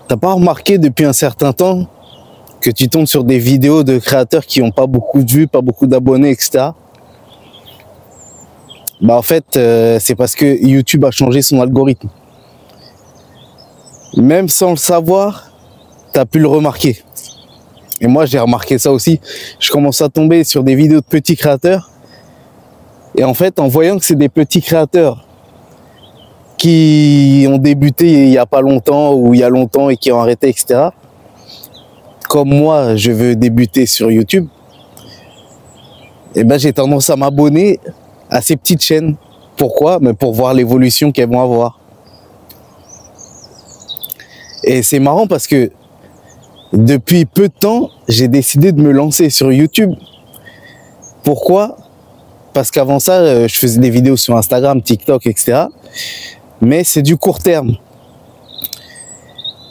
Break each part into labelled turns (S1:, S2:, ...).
S1: T'as pas remarqué depuis un certain temps que tu tombes sur des vidéos de créateurs qui n'ont pas beaucoup de vues, pas beaucoup d'abonnés, etc. Bah en fait, c'est parce que YouTube a changé son algorithme. Même sans le savoir, tu as pu le remarquer. Et moi, j'ai remarqué ça aussi. Je commence à tomber sur des vidéos de petits créateurs. Et en fait, en voyant que c'est des petits créateurs qui ont débuté il n'y a pas longtemps ou il y a longtemps et qui ont arrêté, etc. Comme moi, je veux débuter sur YouTube, et ben j'ai tendance à m'abonner à ces petites chaînes. Pourquoi? Mais pour voir l'évolution qu'elles vont avoir. Et c'est marrant parce que depuis peu de temps, j'ai décidé de me lancer sur YouTube. Pourquoi? Parce qu'avant ça, je faisais des vidéos sur Instagram, TikTok, etc. Mais c'est du court terme.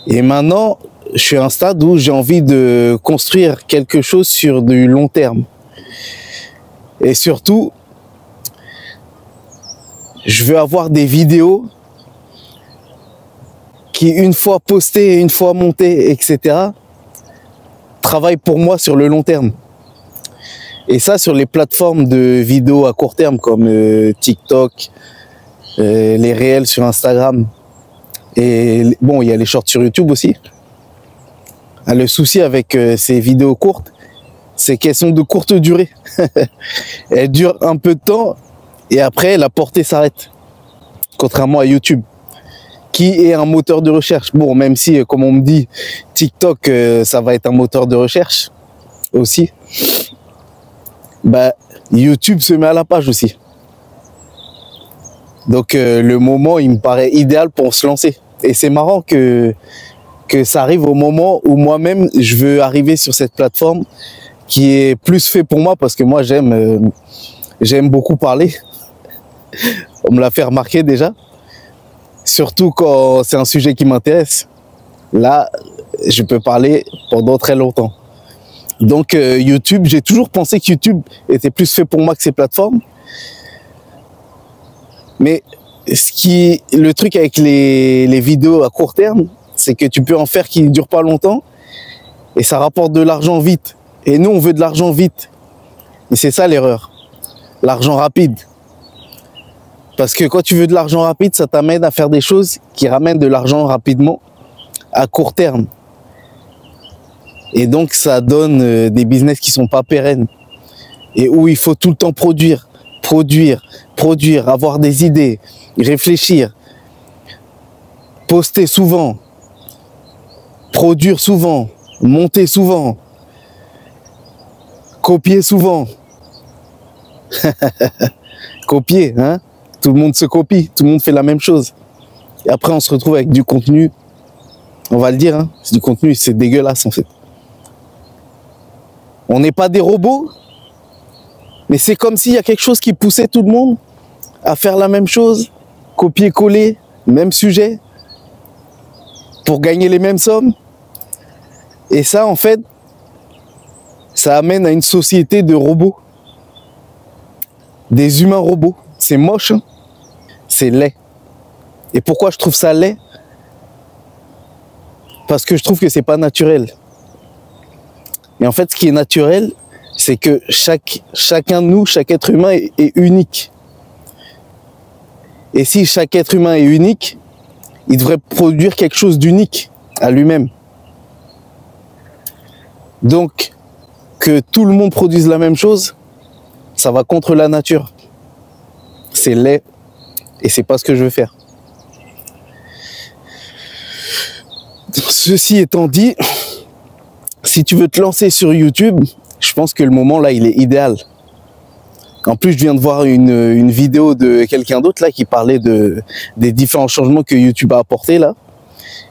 S1: Et maintenant, je suis à un stade où j'ai envie de construire quelque chose sur du long terme. Et surtout, je veux avoir des vidéos qui, une fois postées, une fois montées, etc., travaillent pour moi sur le long terme. Et ça, sur les plateformes de vidéos à court terme comme TikTok, les réels sur Instagram, et bon, il y a les shorts sur YouTube aussi. Le souci avec ces vidéos courtes, c'est qu'elles sont de courte durée. Elles durent un peu de temps et après la portée s'arrête. Contrairement à YouTube, qui est un moteur de recherche. Bon, même si, comme on me dit, TikTok, ça va être un moteur de recherche aussi. Bah, YouTube se met à la page aussi. Donc le moment, il me paraît idéal pour se lancer. Et c'est marrant que ça arrive au moment où moi-même, je veux arriver sur cette plateforme qui est plus fait pour moi parce que moi, j'aime beaucoup parler. On me l'a fait remarquer déjà. Surtout quand c'est un sujet qui m'intéresse. Là, je peux parler pendant très longtemps. Donc YouTube, j'ai toujours pensé que YouTube était plus fait pour moi que ces plateformes. Mais le truc avec les vidéos à court terme, c'est que tu peux en faire qui ne durent pas longtemps et ça rapporte de l'argent vite. Et nous, on veut de l'argent vite. Et c'est ça l'erreur. L'argent rapide. Parce que quand tu veux de l'argent rapide, ça t'amène à faire des choses qui ramènent de l'argent rapidement à court terme. Et donc, ça donne des business qui sont pas pérennes et où il faut tout le temps produire, avoir des idées, réfléchir, poster souvent, produire souvent, monter souvent, copier souvent. Copier, hein? Tout le monde se copie, tout le monde fait la même chose. Et après, on se retrouve avec du contenu, on va le dire, hein? C'est du contenu, c'est dégueulasse en fait. On n'est pas des robots, mais c'est comme s'il y a quelque chose qui poussait tout le monde à faire la même chose, copier-coller, même sujet, pour gagner les mêmes sommes. Et ça, en fait, ça amène à une société de robots. Des humains robots. C'est moche, hein? C'est laid. Et pourquoi je trouve ça laid? Parce que je trouve que c'est pas naturel. Et en fait, ce qui est naturel, c'est que chacun de nous, chaque être humain est unique. Et si chaque être humain est unique, il devrait produire quelque chose d'unique à lui-même. Donc, que tout le monde produise la même chose, ça va contre la nature. C'est laid et c'est pas ce que je veux faire. Ceci étant dit, si tu veux te lancer sur YouTube, je pense que le moment là, il est idéal. En plus, je viens de voir une vidéo de quelqu'un d'autre là qui parlait des différents changements que YouTube a apportés là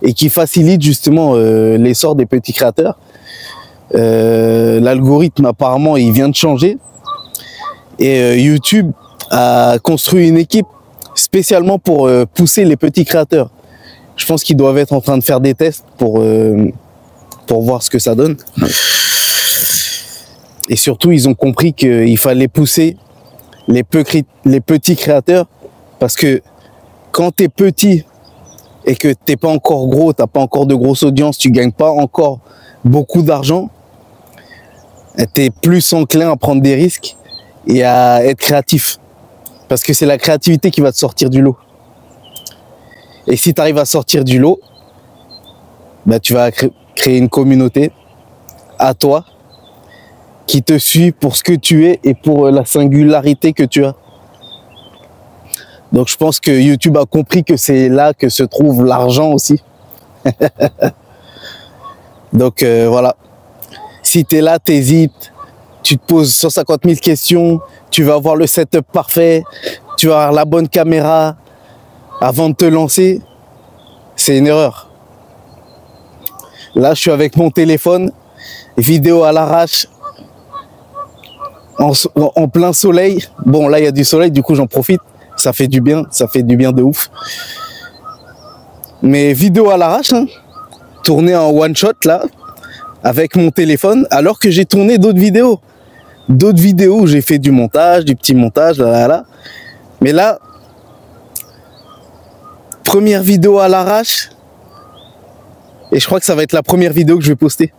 S1: et qui facilite justement l'essor des petits créateurs. L'algorithme apparemment, il vient de changer et YouTube a construit une équipe spécialement pour pousser les petits créateurs. Je pense qu'ils doivent être en train de faire des tests pour voir ce que ça donne. Et surtout, ils ont compris qu'il fallait pousser les petits créateurs parce que quand tu es petit et que t'es pas encore gros, t'as pas encore de grosse audience, tu gagnes pas encore beaucoup d'argent, t'es plus enclin à prendre des risques et à être créatif. Parce que c'est la créativité qui va te sortir du lot. Et si tu arrives à sortir du lot, bah, tu vas créer une communauté à toi qui te suit pour ce que tu es et pour la singularité que tu as. Donc je pense que YouTube a compris que c'est là que se trouve l'argent aussi. Donc voilà. Si tu es là, t'hésites, tu te poses 150 000 questions, tu vas avoir le setup parfait, tu vas avoir la bonne caméra avant de te lancer, c'est une erreur. Là, je suis avec mon téléphone, vidéo à l'arrache, en plein soleil. Bon, là, il y a du soleil, du coup, j'en profite. Ça fait du bien de ouf. Mais vidéo à l'arrache, hein, tournée en one shot, là, avec mon téléphone, alors que j'ai tourné d'autres vidéos. D'autres vidéos où j'ai fait du montage, du petit montage, là. Mais là, première vidéo à l'arrache, et je crois que ça va être la première vidéo que je vais poster.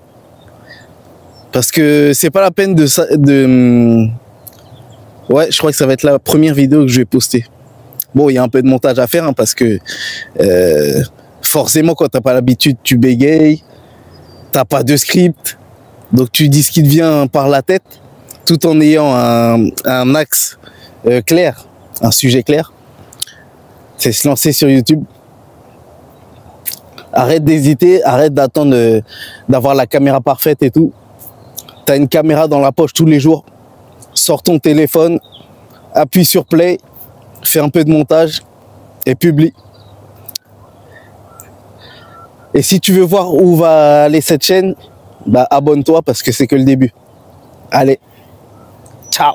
S1: Parce que c'est pas la peine Ouais, je crois que ça va être la première vidéo que je vais poster. Bon, il y a un peu de montage à faire, hein, parce que forcément, quand t'as pas l'habitude, tu bégayes, t'as pas de script, donc tu dis ce qui te vient par la tête, tout en ayant un axe clair, un sujet clair. C'est se lancer sur YouTube. Arrête d'hésiter, arrête d'attendre d'avoir la caméra parfaite et tout. T'as une caméra dans la poche tous les jours. Sors ton téléphone, appuie sur play, fais un peu de montage et publie. Et si tu veux voir où va aller cette chaîne, bah abonne-toi parce que c'est que le début. Allez, ciao!